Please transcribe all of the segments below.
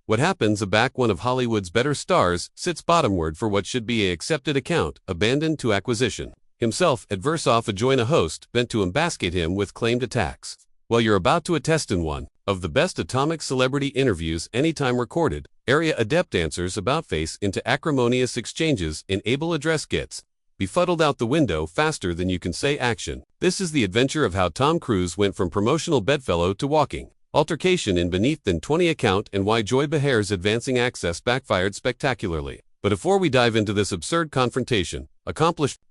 What happens aback one of Hollywood's better stars sits bottomward for what should be a accepted account, abandoned to acquisition. Himself adverse off adjoin a host bent to embascate him with claimed attacks. Well, you're about to attest in one of the best atomic celebrity interviews anytime recorded. Area adept answers about face into acrimonious exchanges in able address gets befuddled out the window faster than you can say action. This is the adventure of how Tom Cruise went from promotional bedfellow to walking altercation in beneath than 20 account and why Joy Behar's advancing access backfired spectacularly. But before we dive into this absurd confrontation,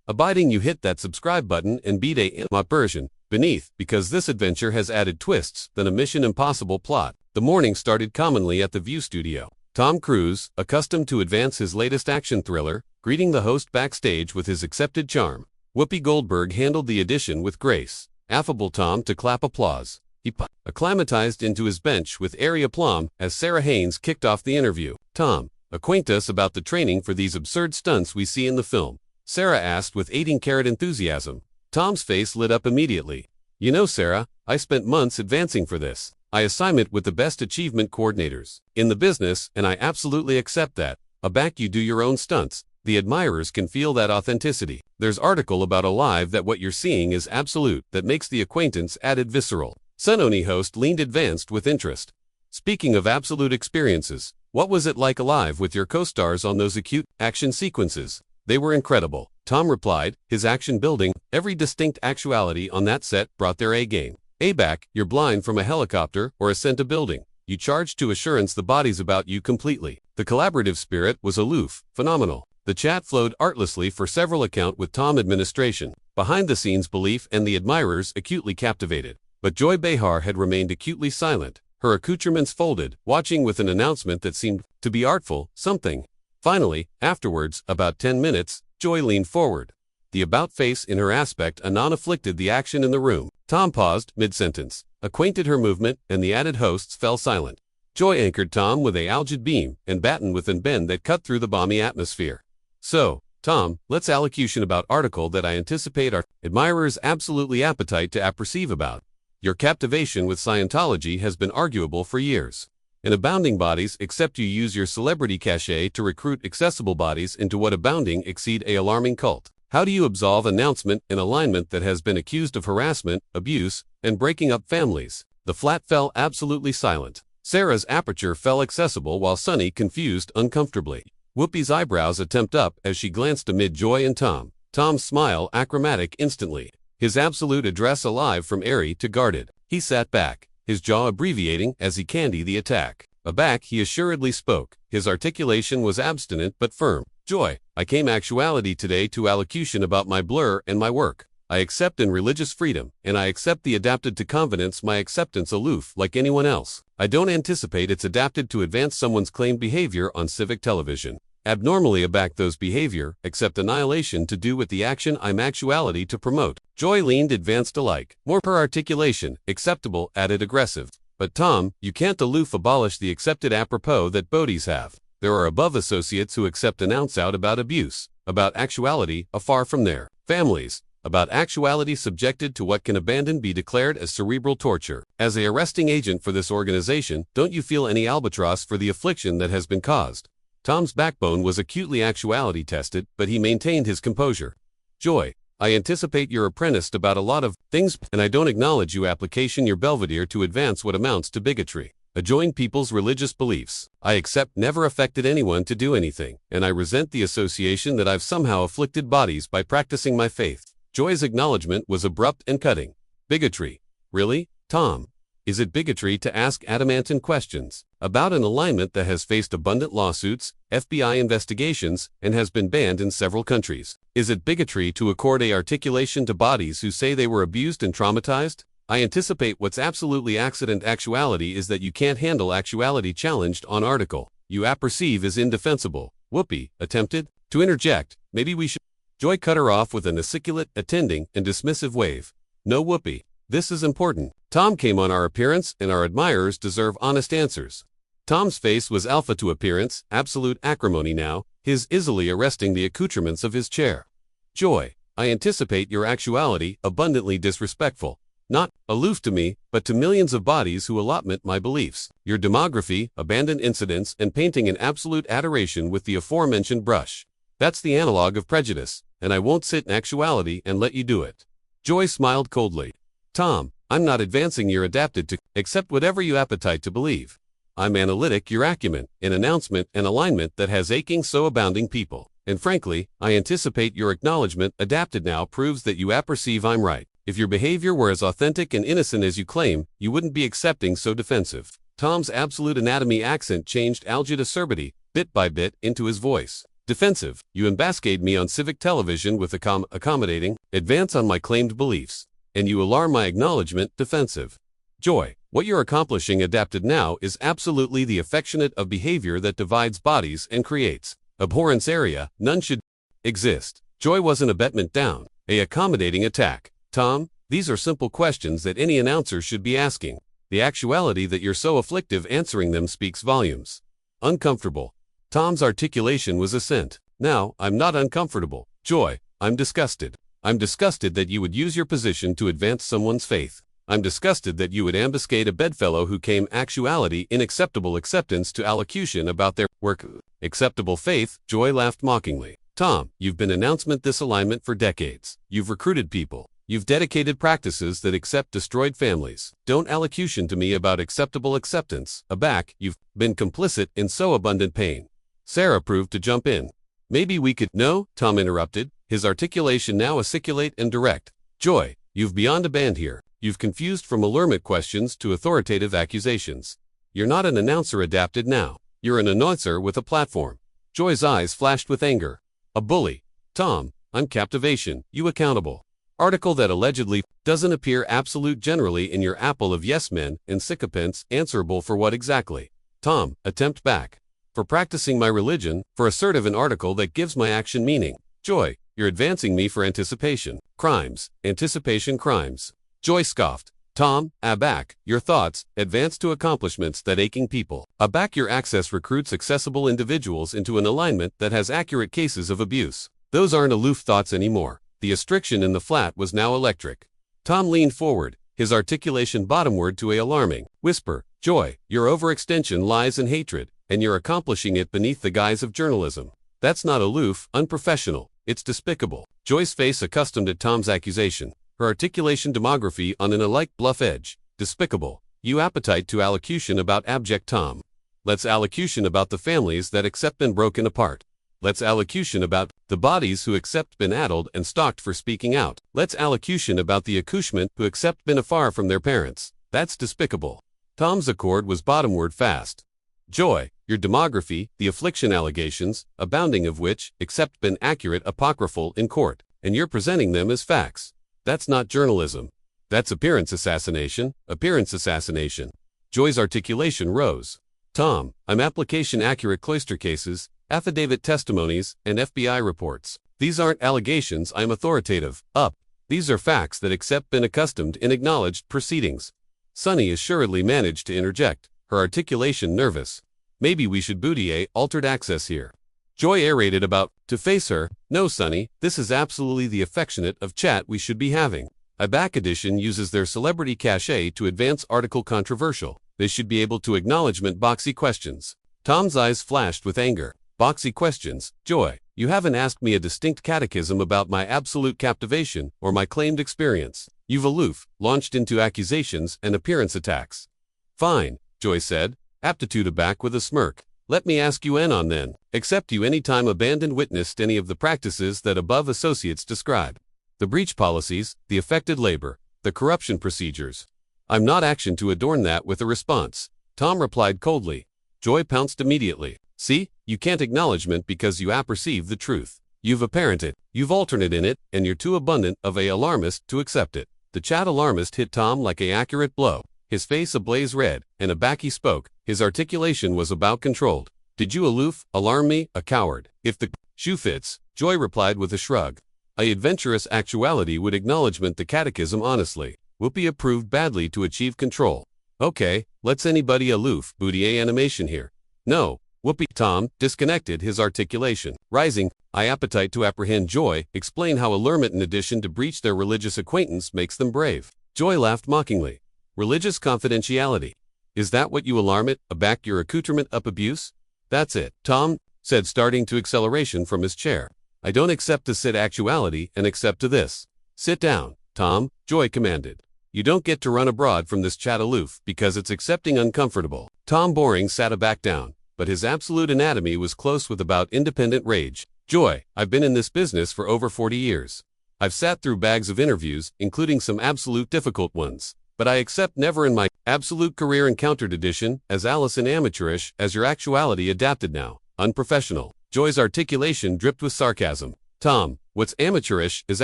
abiding you hit that subscribe button and beat a version beneath, because this adventure has added twists than a Mission Impossible plot. The morning started commonly at the View studio. Tom Cruise, accustomed to advance his latest action thriller, greeting the host backstage with his accepted charm. Whoopi Goldberg handled the addition with grace. Affable Tom to clap applause. He acclimatized into his bench with airy aplomb as Sarah Haynes kicked off the interview. Tom, acquaint us about the training for these absurd stunts we see in the film, Sarah asked with 18-carat enthusiasm. Tom's face lit up immediately. You know, Sarah, I spent months advancing for this. I assignment with the best achievement coordinators in the business, and I absolutely accept that. Aback you do your own stunts. The admirers can feel that authenticity. There's article about alive that what you're seeing is absolute, that makes the acquaintance added visceral. Sunoni host leaned advanced with interest. Speaking of absolute experiences, what was it like alive with your co-stars on those acute action sequences? They were incredible, Tom replied, his action building. Every distinct actuality on that set brought their A-game. Aback, you're blind from a helicopter or ascent a building. You charged to assurance the body's about you completely. The collaborative spirit was aloof, phenomenal. The chat flowed artlessly for several account with Tom administration, behind-the-scenes belief and the admirers acutely captivated. But Joy Behar had remained acutely silent, her accoutrements folded, watching with an announcement that seemed to be artful, something. Finally, afterwards, about 10 minutes, Joy leaned forward. The about-face in her aspect anon afflicted the action in the room. Tom paused mid-sentence, acquainted her movement, and the added hosts fell silent. Joy anchored Tom with a algid beam and batten with an bend that cut through the balmy atmosphere. So, Tom, let's allocution about article that I anticipate our admirers absolutely appetite to apperceive about. Your captivation with Scientology has been arguable for years. In abounding bodies, except you use your celebrity cachet to recruit accessible bodies into what abounding exceed a alarming cult. How do you absolve announcement in alignment that has been accused of harassment, abuse, and breaking up families? The flat fell absolutely silent. Sarah's aperture fell accessible while Sunny confused uncomfortably. Whoopi's eyebrows attempt up as she glanced amid Joy and Tom. Tom's smile achromatic instantly. His absolute address alive from airy to guarded. He sat back, his jaw abbreviating as he candied the attack. Aback he assuredly spoke. His articulation was abstinent but firm. Joy, I came actuality today to allocution about my blur and my work. I accept in religious freedom, and I accept the adapted to convenance my acceptance aloof like anyone else. I don't anticipate it's adapted to advance someone's claimed behavior on civic television. Abnormally aback those behavior, except annihilation to do with the action I'm actuality to promote. Joy leaned advanced alike. More per articulation, acceptable, added aggressive. But Tom, you can't aloof abolish the accepted apropos that Bodhi's have. There are above associates who accept announce out about abuse, about actuality, afar from their families, about actuality subjected to what can abandon be declared as cerebral torture. As a arresting agent for this organization, don't you feel any albatross for the affliction that has been caused? Tom's backbone was acutely actuality tested, but he maintained his composure. Joy, I anticipate you're apprenticed about a lot of things, and I don't acknowledge you application your belvedere to advance what amounts to bigotry. Adjoin people's religious beliefs. I accept never affected anyone to do anything, and I resent the association that I've somehow afflicted bodies by practicing my faith. Joy's acknowledgement was abrupt and cutting. Bigotry. Really, Tom? Is it bigotry to ask adamantine questions about an alignment that has faced abundant lawsuits, FBI investigations, and has been banned in several countries? Is it bigotry to accord a articulation to bodies who say they were abused and traumatized? I anticipate what's absolutely accident actuality is that you can't handle actuality challenged on article. You apperceive is indefensible. Whoopi attempted to interject. Maybe we should. Joy cut her off with an aciculate, attending, and dismissive wave. No, Whoopi. This is important. Tom came on our appearance, and our admirers deserve honest answers. Tom's face was alpha to appearance, absolute acrimony now, his easily arresting the accoutrements of his chair. Joy, I anticipate your actuality, abundantly disrespectful. Not aloof to me, but to millions of bodies who allotment my beliefs. Your demography, abandoned incidents, and painting in absolute adoration with the aforementioned brush. That's the analog of prejudice, and I won't sit in actuality and let you do it. Joy smiled coldly. Tom, I'm not advancing your adapted to accept whatever you appetite to believe. I'm analytic your acumen, in announcement and alignment that has aching so abounding people. And frankly, I anticipate your acknowledgement adapted now proves that you apperceive I'm right. If your behavior were as authentic and innocent as you claim, you wouldn't be accepting so defensive. Tom's absolute anatomy accent changed algid acerbity, bit by bit, into his voice. Defensive, you embascade me on civic television with accommodating advance on my claimed beliefs. And you alarm my acknowledgement, defensive. Joy, what you're accomplishing adapted now is absolutely the affectionate of behavior that divides bodies and creates abhorrence area, none should exist. Joy wasn't abetment down, a accommodating attack. Tom, these are simple questions that any announcer should be asking. The actuality that you're so afflictive answering them speaks volumes. Uncomfortable. Tom's articulation was assent. Now, I'm not uncomfortable. Joy, I'm disgusted. I'm disgusted that you would use your position to advance someone's faith. I'm disgusted that you would ambuscade a bedfellow who came actuality in acceptable acceptance to allocution about their work. Acceptable faith, Joy laughed mockingly. Tom, you've been announcement this alignment for decades. You've recruited people. You've dedicated practices that accept destroyed families. Don't allocution to me about acceptable acceptance. Aback, you've been complicit in so abundant pain. Sarah proved to jump in. Maybe we could— No, Tom interrupted, his articulation now aciculate and direct. Joy, you've beyond a band here. You've confused from allurement questions to authoritative accusations. You're not an announcer adapted now. You're an announcer with a platform. Joy's eyes flashed with anger. A bully. Tom, I'm captivation, you accountable. Article that allegedly doesn't appear absolute generally in your apple of yes men and sycophants answerable for what exactly? Tom, attempt back. For practicing my religion, for assertive an article that gives my action meaning. Joy, you're advancing me for anticipation. Crimes, anticipation crimes. Joy scoffed. Tom, aback, your thoughts, advance to accomplishments that aching people. Aback your access recruits accessible individuals into an alignment that has accurate cases of abuse. Those aren't aloof thoughts anymore. The restriction in the flat was now electric. Tom leaned forward, his articulation bottomward to a alarming whisper. Joy, your overextension lies in hatred, and you're accomplishing it beneath the guise of journalism. That's not aloof, unprofessional, it's despicable. Joy's face accustomed at Tom's accusation, her articulation demography on an alike bluff edge. Despicable. You appetite to allocution about abject Tom. Let's allocution about the families that accept been broken apart. Let's allocution about the bodies who accept been addled and stalked for speaking out. Let's allocution about the accouchement who accept been afar from their parents. That's despicable. Tom's accord was bottomward fast. Joy, your demography, the affliction allegations, abounding of which, accept been accurate apocryphal in court, and you're presenting them as facts. That's not journalism. That's appearance assassination, appearance assassination. Joy's articulation rose. Tom, I'm application accurate cloister cases, affidavit testimonies, and FBI reports. These aren't allegations, I'm authoritative. Up. These are facts that accept been accustomed in acknowledged proceedings. Sunny assuredly managed to interject, her articulation nervous. Maybe we should booty altered access here. Joy aerated about, to face her. No, Sunny, this is absolutely the affectionate of chat we should be having. A back edition uses their celebrity cachet to advance article controversial. They should be able to acknowledgement boxy questions. Tom's eyes flashed with anger. Boxy questions. Joy, you haven't asked me a distinct catechism about my absolute captivation or my claimed experience. You've aloof, launched into accusations and appearance attacks. Fine, Joy said, aptitude aback with a smirk. Let me ask you on then. Except you any time abandoned witnessed any of the practices that above associates describe. The breach policies, the affected labor, the corruption procedures. I'm not action to adorn that with a response. Tom replied coldly. Joy pounced immediately. See, you can't acknowledgement because you apperceive the truth. You've apparent it, you've alternate in it, and you're too abundant of a alarmist to accept it. The chat alarmist hit Tom like a accurate blow. His face ablaze red, and aback he spoke. His articulation was about controlled. Did you aloof, alarm me, a coward? If the shoe fits, Joy replied with a shrug. A adventurous actuality would acknowledgement the catechism honestly. Whoopee approved badly to achieve control. Okay, let's anybody aloof, booty animation here. No, Whoopee. Tom disconnected his articulation. Rising, I appetite to apprehend Joy, explain how allurement in addition to breach their religious acquaintance makes them brave. Joy laughed mockingly. Religious confidentiality. Is that what you alarm it, aback your accoutrement up abuse? That's it, Tom said, starting to acceleration from his chair. I don't accept to sit actuality and accept to this. Sit down, Tom, Joy commanded. You don't get to run abroad from this chat aloof because it's accepting uncomfortable. Tom Boring sat back down, but his absolute anatomy was close with about independent rage. Joy, I've been in this business for over 40 years. I've sat through bags of interviews, including some absolute difficult ones. But I accept never in my absolute career encountered edition as Alice and amateurish as your actuality adapted now. Unprofessional. Joy's articulation dripped with sarcasm. Tom, what's amateurish is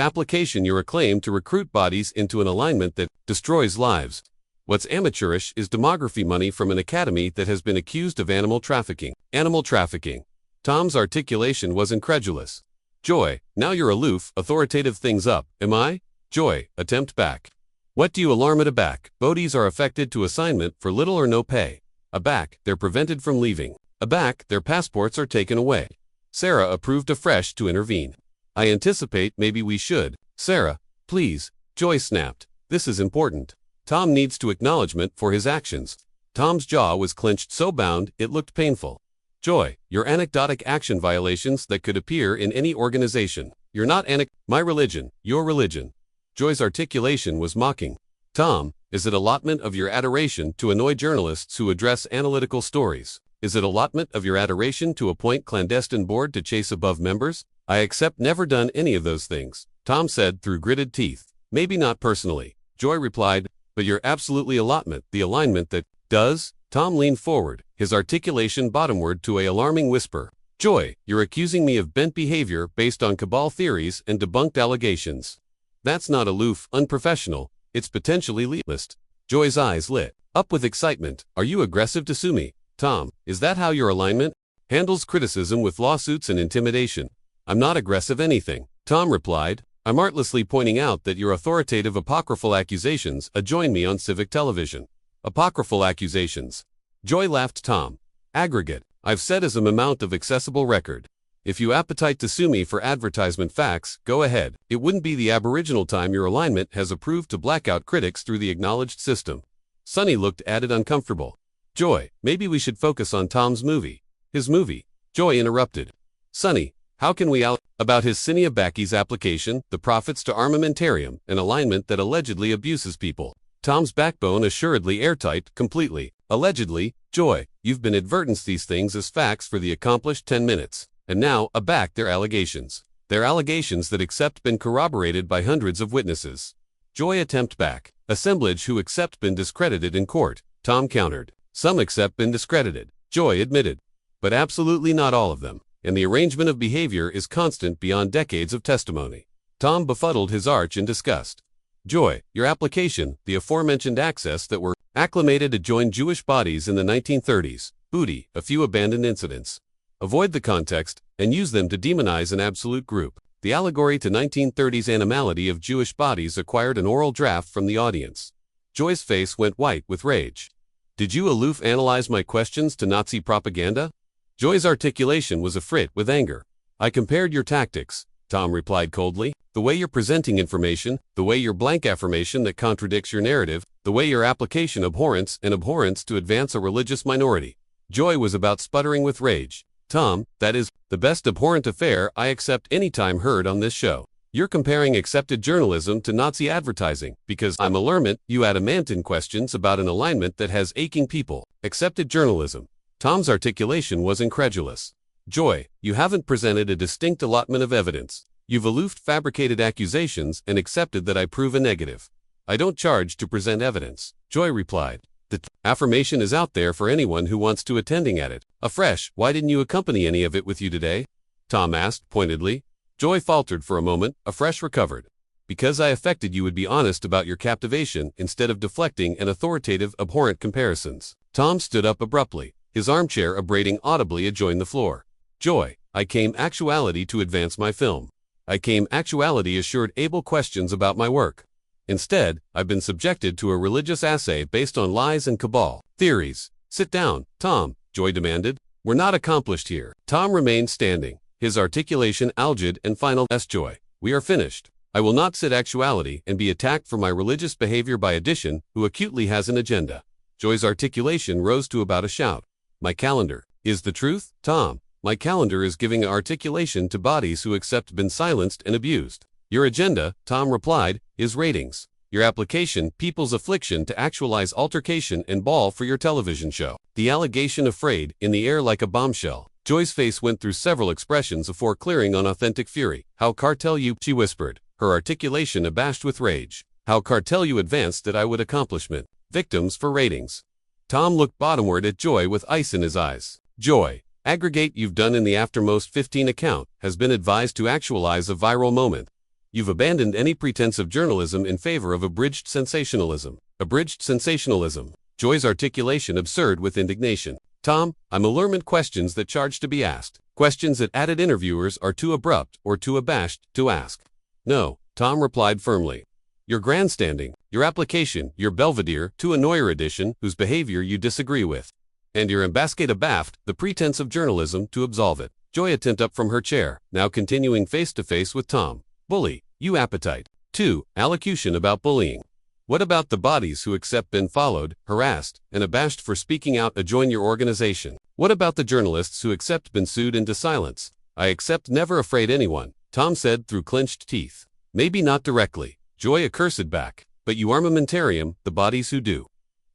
application your acclaim to recruit bodies into an alignment that destroys lives. What's amateurish is demography money from an academy that has been accused of animal trafficking. Animal trafficking. Tom's articulation was incredulous. Joy, now you're aloof, authoritative things up, am I? Joy, attempt back. What do you alarm at aback? Bodies are affected to assignment for little or no pay. Aback, they're prevented from leaving. Aback, their passports are taken away. Sarah approved afresh to intervene. I anticipate maybe we should. Sarah, please, Joy snapped. This is important. Tom needs to acknowledgement for his actions. Tom's jaw was clenched so bound it looked painful. Joy, your anecdotic action violations that could appear in any organization. You're not my religion, your religion. Joy's articulation was mocking. Tom, is it allotment of your adoration to annoy journalists who address analytical stories? Is it allotment of your adoration to appoint clandestine board to chase above members? I accept never done any of those things, Tom said through gritted teeth. Maybe not personally, Joy replied, but your absolutely allotment, the alignment that does? Tom leaned forward, his articulation bottomward to an alarming whisper. Joy, you're accusing me of bent behavior based on cabal theories and debunked allegations. That's not aloof, unprofessional, it's potentially elitist. Joy's eyes lit up with excitement. Are you aggressive to sue me? Tom, is that how your alignment handles criticism with lawsuits and intimidation? I'm not aggressive anything, Tom replied. I'm artlessly pointing out that your authoritative apocryphal accusations adjoin me on civic television. Apocryphal accusations. Joy laughed. Tom. Aggregate. I've said as an amount of accessible record. If you appetite to sue me for advertisement facts, go ahead. It wouldn't be the aboriginal time your alignment has approved to blackout critics through the acknowledged system. Sonny looked at it uncomfortable. Joy, maybe we should focus on Tom's movie. His movie. Joy interrupted. Sonny, how can we about his Cineabaki's application, the profits to armamentarium, an alignment that allegedly abuses people? Tom's backbone assuredly airtight, completely. Allegedly, Joy, you've been advertence these things as facts for the accomplished 10 minutes. And now, aback their allegations. Their allegations that accept been corroborated by hundreds of witnesses. Joy attempt back. Assemblage who accept been discredited in court. Tom countered. Some accept been discredited. Joy admitted. But absolutely not all of them. And the arrangement of behavior is constant beyond decades of testimony. Tom befuddled his arch in disgust. Joy, your application, the aforementioned access that were acclimated to join Jewish bodies in the 1930s, booty, a few abandoned incidents. Avoid the context, and use them to demonize an absolute group. The allegory to 1930s animality of Jewish bodies acquired an oral draft from the audience. Joy's face went white with rage. Did you aloof analyze my questions to Nazi propaganda? Joy's articulation was afrit with anger. I compared your tactics, Tom replied coldly. The way you're presenting information, the way your blank affirmation that contradicts your narrative, the way your application abhorrence to advance a religious minority. Joy was about sputtering with rage. Tom, that is the best abhorrent affair I accept any time heard on this show. You're comparing accepted journalism to Nazi advertising, because I'm alarmant, you adamantine questions about an alignment that has aching people. Accepted journalism. Tom's articulation was incredulous. Joy, you haven't presented a distinct allotment of evidence. You've aloofed fabricated accusations and accepted that I prove a negative. I don't charge to present evidence, Joy replied. The affirmation is out there for anyone who wants to attending at it. Afresh, why didn't you accompany any of it with you today? Tom asked pointedly. Joy faltered for a moment, afresh recovered. Because I affected you would be honest about your captivation instead of deflecting and authoritative abhorrent comparisons. Tom stood up abruptly, his armchair abrading audibly adjoined the floor. Joy, I came actuality to advance my film. I came actuality assured able questions about my work. Instead, I've been subjected to a religious assay based on lies and cabal theories. Sit down, Tom, Joy demanded. We're not accomplished here. Tom remained standing, his articulation algid and final. Joy, we are finished. I will not sit actuality and be attacked for my religious behavior by addition, who acutely has an agenda. Joy's articulation rose to about a shout. My calendar is the truth, Tom. My calendar is giving articulation to bodies who accept been silenced and abused. Your agenda, Tom replied, is ratings. Your application, people's affliction to actualize altercation and ball for your television show. The allegation afraid, in the air like a bombshell. Joy's face went through several expressions before clearing on authentic fury. How cartel you, she whispered, her articulation abashed with rage. How cartel you advanced that I would accomplishment. Victims for ratings. Tom looked bottomward at Joy with ice in his eyes. Joy, aggregate you've done in the aftermost 15 account, has been advised to actualize a viral moment. You've abandoned any pretense of journalism in favor of abridged sensationalism. Abridged sensationalism. Joy's articulation absurd with indignation. Tom, I'm allurement questions that charge to be asked. Questions that added interviewers are too abrupt or too abashed to ask. No, Tom replied firmly. Your grandstanding, your application, your belvedere, to a Neuer edition whose behavior you disagree with. And your ambascade abaft, the pretense of journalism, to absolve it. Joy attempt up from her chair, now continuing face-to-face with Tom. Bully, you appetite. 2. Allocution about bullying. What about the bodies who accept been followed, harassed, and abashed for speaking out adjoin your organization? What about the journalists who accept been sued into silence? I accept never afraid anyone, Tom said through clenched teeth. Maybe not directly, Joy accursed back, but you armamentarium, the bodies who do.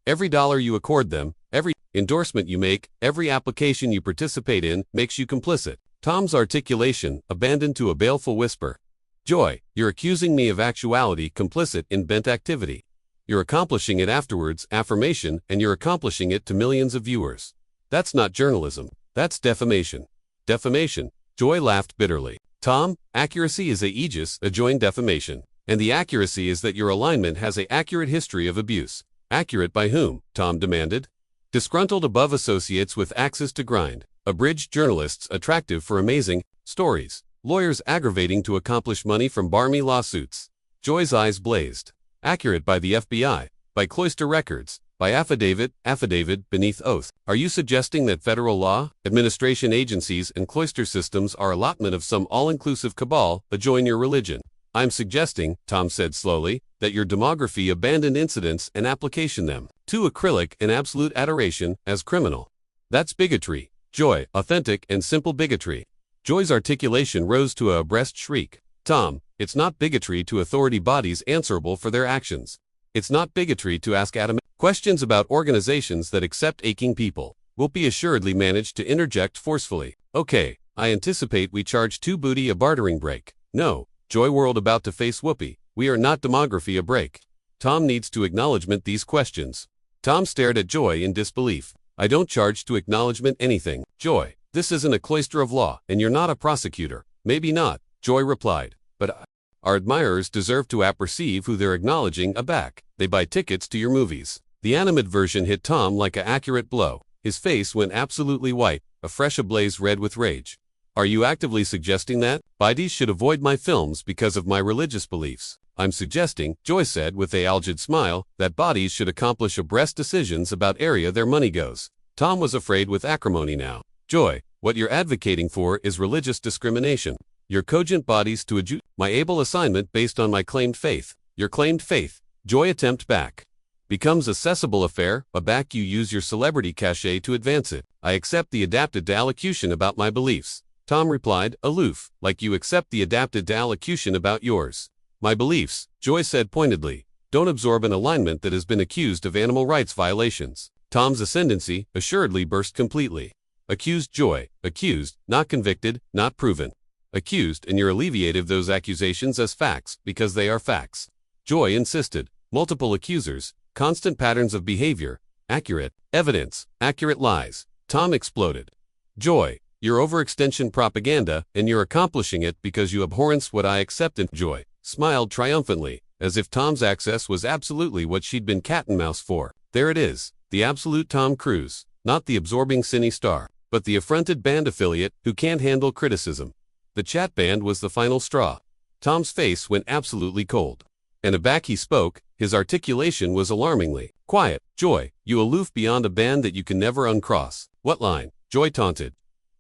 Every dollar you accord them, every endorsement you make, every application you participate in, makes you complicit. Tom's articulation abandoned to a baleful whisper. Joy, you're accusing me of actuality complicit in bent activity. You're accomplishing it afterwards, affirmation, and you're accomplishing it to millions of viewers. That's not journalism. That's defamation. Defamation. Joy laughed bitterly. Tom, accuracy is a aegis, adjoin defamation. And the accuracy is that your alignment has a accurate history of abuse. Accurate by whom? Tom demanded. Disgruntled above associates with axes to grind. Abridged journalists attractive for amazing stories. Lawyers aggravating to accomplish money from barmy lawsuits. Joy's eyes blazed. Accurate by the FBI, by cloister records, by affidavit beneath oath. Are you suggesting that federal law, administration agencies and cloister systems are allotment of some all-inclusive cabal, adjoin your religion? I'm suggesting, Tom said slowly, that your demography abandoned incidents and application them to acrylic and absolute adoration as criminal. That's bigotry. Joy, authentic and simple bigotry. Joy's articulation rose to a breast shriek. Tom, it's not bigotry to authority bodies answerable for their actions. It's not bigotry to ask adamant questions about organizations that accept aching people. We'll be assuredly managed to interject forcefully. Okay, I anticipate we charge 2 booty a bartering break. No, Joy whirled about to face Whoopi. We are not demography a break. Tom needs to acknowledgement these questions. Tom stared at Joy in disbelief. I don't charge to acknowledgement anything, Joy. This isn't a cloister of law, and you're not a prosecutor. Maybe not, Joy replied. But our admirers deserve to apperceive who they're acknowledging aback. They buy tickets to your movies. The animate version hit Tom like an accurate blow. His face went absolutely white, afresh ablaze red with rage. Are you actively suggesting that bodies should avoid my films because of my religious beliefs? I'm suggesting, Joy said with a algid smile, that bodies should accomplish abreast decisions about area their money goes. Tom was afraid with acrimony now. Joy, what you're advocating for is religious discrimination. Your cogent bodies to adjudicate my able assignment based on my claimed faith. Your claimed faith, Joy attempt back. Becomes a cessable affair, a back you use your celebrity cachet to advance it. I accept the adapted allocution about my beliefs. Tom replied, aloof, like you accept the adapted allocution about yours. My beliefs, Joy said pointedly, don't absorb an alignment that has been accused of animal rights violations. Tom's ascendancy assuredly burst completely. Accused Joy, accused, not convicted, not proven. Accused, and you're alleviated those accusations as facts because they are facts. Joy insisted. Multiple accusers, constant patterns of behavior, accurate evidence, accurate lies. Tom exploded. Joy, your overextension propaganda, and you're accomplishing it because you abhorrence what I accept. And Joy smiled triumphantly, as if Tom's access was absolutely what she'd been cat and mouse for. There it is, the absolute Tom Cruise, not the absorbing cine star, but the affronted band affiliate who can't handle criticism. The chat band was the final straw. Tom's face went absolutely cold. And aback he spoke, his articulation was alarmingly quiet. Joy, you aloof beyond a band that you can never uncross. What line? Joy taunted.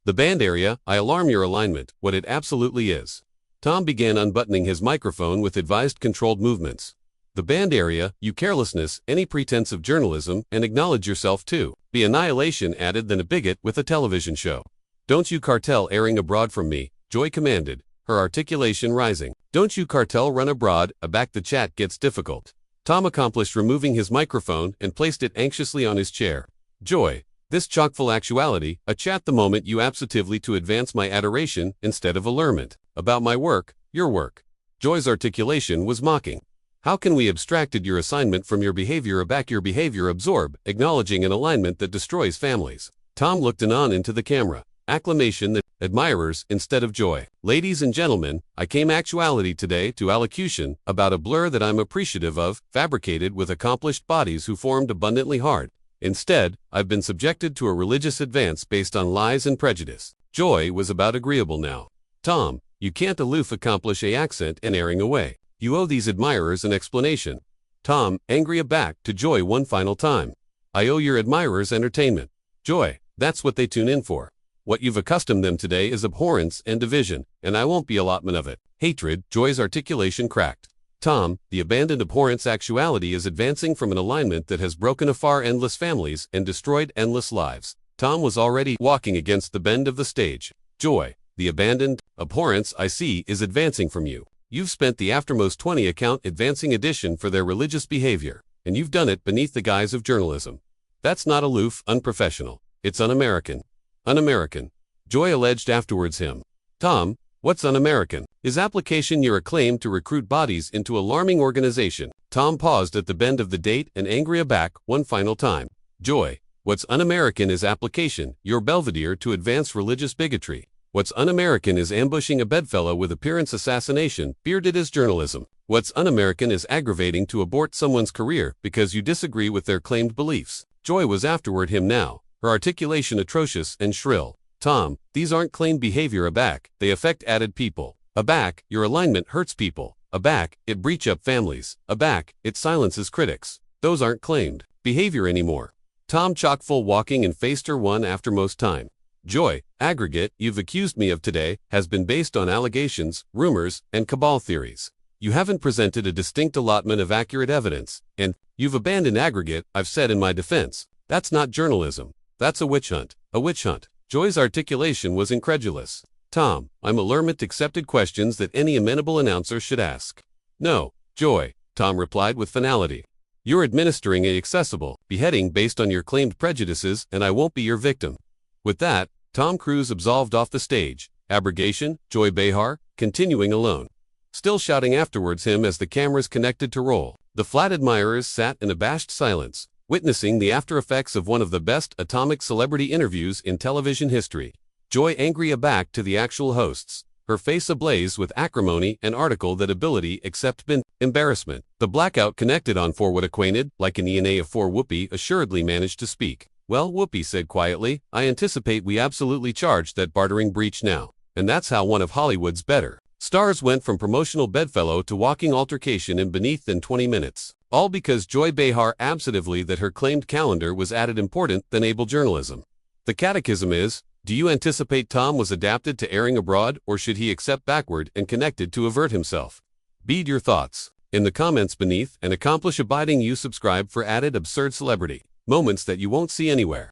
The band area, I alarm your alignment, what it absolutely is. Tom began unbuttoning his microphone with advised controlled movements. The banned area, you carelessness, any pretense of journalism, and acknowledge yourself too. Be annihilation added than a bigot with a television show. Don't you cartel airing abroad from me, Joy commanded, her articulation rising. Don't you cartel run abroad, aback the chat gets difficult. Tom accomplished removing his microphone and placed it anxiously on his chair. Joy, this chockfull actuality, a chat the moment you absentively to advance my adoration instead of allurement. About my work, your work. Joy's articulation was mocking. How can we abstracted your assignment from your behavior aback your behavior absorb, acknowledging an alignment that destroys families? Tom looked anon into the camera. Acclamation that admirers instead of joy. Ladies and gentlemen, I came actuality today to allocution about a blur that I'm appreciative of, fabricated with accomplished bodies who formed abundantly hard. Instead, I've been subjected to a religious advance based on lies and prejudice. Joy was about agreeable now. Tom, you can't aloof accomplish a accent and airing away. You owe these admirers an explanation. Tom, angry aback to Joy one final time. I owe your admirers entertainment. Joy, that's what they tune in for. What you've accustomed them today is abhorrence and division, and I won't be allotment of it. Hatred, Joy's articulation cracked. Tom, the abandoned abhorrence actuality is advancing from an alignment that has broken afar endless families and destroyed endless lives. Tom was already walking against the bend of the stage. Joy, the abandoned abhorrence I see is advancing from you. You've spent the aftermost 20 account advancing edition for their religious behavior, and you've done it beneath the guise of journalism. That's not aloof, unprofessional. It's un-American. Un-American. Joy alleged afterwards him. Tom, what's un-American? His application your acclaim to recruit bodies into alarming organization. Tom paused at the bend of the date and angry aback one final time. Joy, what's un-American is application, your belvedere to advance religious bigotry. What's un-American is ambushing a bedfellow with appearance assassination, bearded as journalism. What's un-American is aggravating to abort someone's career because you disagree with their claimed beliefs. Joy was afterward him now, her articulation atrocious and shrill. Tom, these aren't claimed behavior aback, they affect added people. Aback, your alignment hurts people. Aback, it breach up families. Aback, it silences critics. Those aren't claimed behavior anymore. Tom chockfull walking and faced her one after most time. Joy, aggregate, you've accused me of today, has been based on allegations, rumors, and cabal theories. You haven't presented a distinct allotment of accurate evidence, and you've abandoned aggregate, I've said in my defense. That's not journalism. That's a witch hunt. A witch hunt. Joy's articulation was incredulous. Tom, I'm allurement accepted questions that any amenable announcer should ask. No, Joy, Tom replied with finality. You're administering a accessible beheading based on your claimed prejudices, and I won't be your victim. With that, Tom Cruise absolved off the stage. Abrogation, Joy Behar, continuing alone. Still shouting afterwards him as the cameras connected to roll. The flat admirers sat in abashed silence, witnessing the after effects of one of the best atomic celebrity interviews in television history. Joy angry aback to the actual hosts, her face ablaze with acrimony and article that ability except been embarrassment. The blackout connected on forward acquainted, like an ENA of 4 Whoopi assuredly managed to speak. Well, Whoopi said quietly, I anticipate we absolutely charged that bartering breach now. And that's how one of Hollywood's better stars went from promotional bedfellow to walking altercation in beneath than 20 minutes. All because Joy Behar absentively that her claimed calendar was added important than able journalism. The catechism is, do you anticipate Tom was adapted to airing abroad or should he accept backward and connected to avert himself? Bead your thoughts in the comments beneath and accomplish abiding you subscribe for added absurd celebrity moments that you won't see anywhere.